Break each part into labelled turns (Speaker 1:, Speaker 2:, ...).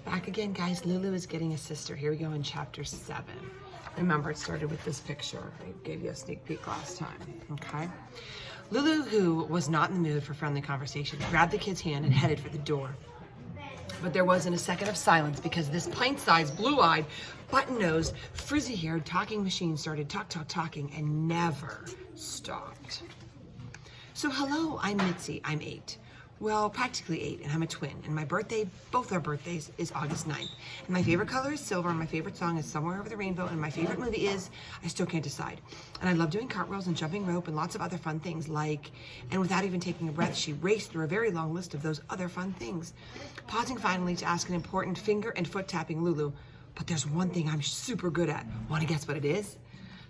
Speaker 1: Back again, guys. Lulu is getting a sister. Here we go in chapter 7. Remember, it started with this picture. I gave you a sneak peek last time, okay? Lulu, who was not in the mood for friendly conversation, grabbed the kid's hand and headed for the door. But there wasn't a second of silence because this pint-sized, blue-eyed, button-nosed, frizzy-haired talking machine started talking and never stopped. So hello, I'm Mitzi. I'm 8. Well, practically 8, and I'm a twin. And my birthday, both our birthdays, is August 9th. And my favorite color is silver, and my favorite song is Somewhere Over the Rainbow, and my favorite movie is, I still can't decide. And I love doing cartwheels and jumping rope and lots of other fun things like, and without even taking a breath, she raced through a very long list of those other fun things. Pausing finally to ask an important finger and foot tapping Lulu, but there's one thing I'm super good at. Want to guess what it is?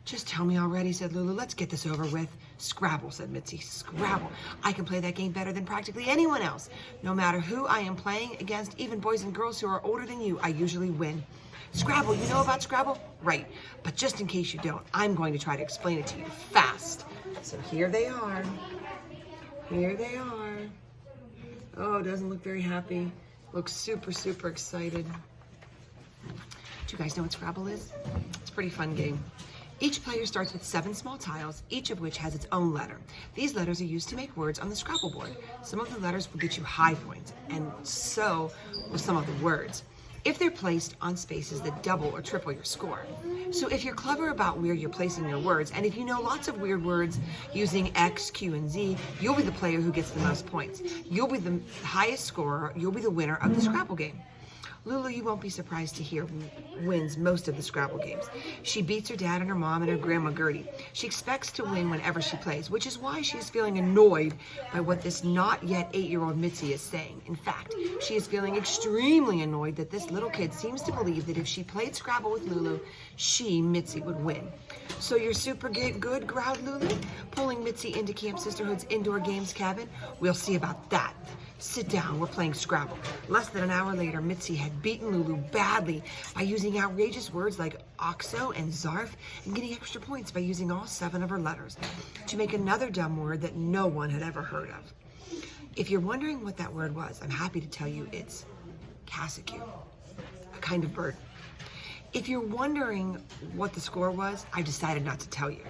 Speaker 1: Just tell me already, said Lulu. Let's get this over with. Scrabble, said Mitzi. Scrabble. I can play that game better than practically anyone else. No matter who I am playing against, even boys and girls who are older than you, I usually win. Scrabble, you know about Scrabble? Right. But just in case you don't, I'm going to try to explain it to you fast. So here they are. Here they are. Oh, doesn't look very happy. Looks super, super excited. Do you guys know what Scrabble is? It's a pretty fun game. Each player starts with 7 small tiles, each of which has its own letter. These letters are used to make words on the Scrabble board. Some of the letters will get you high points, and so will some of the words, if they're placed on spaces that double or triple your score. So if you're clever about where you're placing your words, and if you know lots of weird words using X, Q, and Z, you'll be the player who gets the most points. You'll be the highest scorer, you'll be the winner of the Scrabble game. Lulu, you won't be surprised to hear, wins most of the Scrabble games. She beats her dad and her mom and her grandma Gertie. She expects to win whenever she plays, which is why she is feeling annoyed by what this not yet 8-year-old Mitzi is saying. In fact, she is feeling extremely annoyed that this little kid seems to believe that if she played Scrabble with Lulu, she, Mitzi, would win. So you're super good, growled Lulu, pulling Mitzi into Camp Sisterhood's indoor games cabin. We'll see about that. Sit down, we're playing Scrabble. Less than an hour later, Mitzi had beaten Lulu badly by using outrageous words like oxo and zarf and getting extra points by using all 7 of her letters to make another dumb word that no one had ever heard of. If you're wondering what that word was, I'm happy to tell you it's casicue, a kind of bird. If you're wondering what the score was, I decided not to tell you.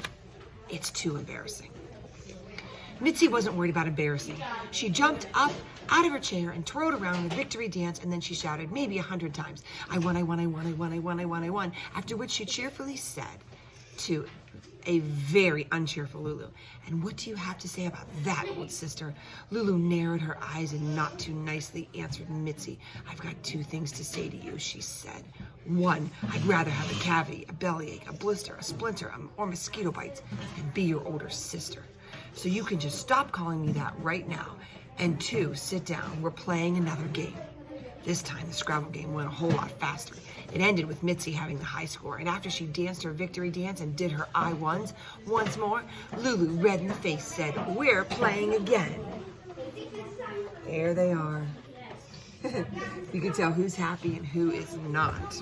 Speaker 1: It's too embarrassing. Mitzi wasn't worried about embarrassing. She jumped up out of her chair and twirled around with victory dance, and then she shouted maybe 100 times, I won, I won, I won, I won, I won, I won, I won, after which she cheerfully said to a very uncheerful Lulu, and what do you have to say about that, old sister? Lulu narrowed her eyes and not too nicely answered Mitzi. I've got 2 things to say to you, she said. 1, I'd rather have a cavity, a bellyache, a blister, a splinter, or mosquito bites, than be your older sister. So you can just stop calling me that right now. And 2, sit down. We're playing another game. This time, the Scrabble game went a whole lot faster. It ended with Mitzi having the high score, and after she danced her victory dance and did her I wons once more, Lulu, red in the face, said, we're playing again. There they are. You can tell who's happy and who is not.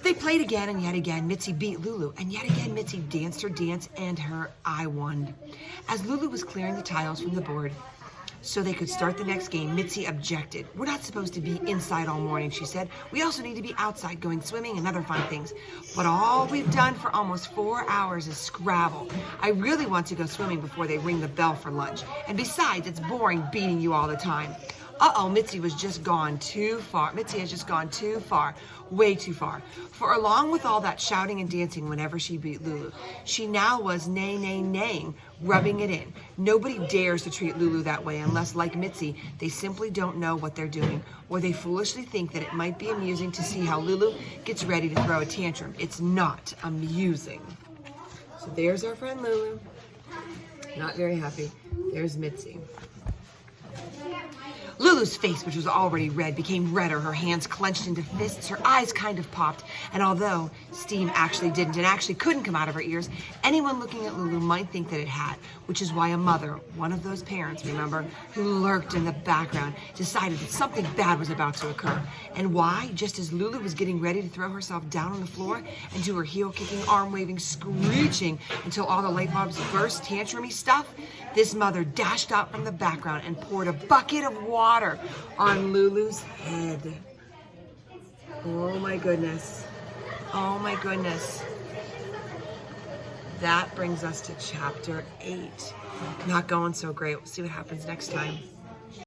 Speaker 1: They played again, and yet again, Mitzi beat Lulu, and yet again, Mitzi danced her dance and her I won. As Lulu was clearing the tiles from the board so they could start the next game, Mitzi objected. We're not supposed to be inside all morning, she said. We also need to be outside going swimming and other fun things. But all we've done for almost 4 hours is Scrabble. I really want to go swimming before they ring the bell for lunch. And besides, it's boring beating you all the time. Uh-oh, Mitzi was just gone too far. Mitzi has just gone too far, way too far. For along with all that shouting and dancing whenever she beat Lulu, she now was naying, rubbing it in. Nobody dares to treat Lulu that way unless, like Mitzi, they simply don't know what they're doing, or they foolishly think that it might be amusing to see how Lulu gets ready to throw a tantrum. It's not amusing. So there's our friend Lulu. Not very happy. There's Mitzi. Lulu's face, which was already red, became redder. Her hands clenched into fists. Her eyes kind of popped. And although steam actually didn't and actually couldn't come out of her ears, anyone looking at Lulu might think that it had, which is why a mother, one of those parents, remember, who lurked in the background, decided that something bad was about to occur. And why? Just as Lulu was getting ready to throw herself down on the floor and do her heel-kicking, arm-waving, screeching until all the light bulbs burst, tantrumy stuff, This mother dashed out from the background and poured a bucket of water on Lulu's head. Oh my goodness. Oh my goodness. That brings us to chapter 8. Not going so great. We'll see what happens next time.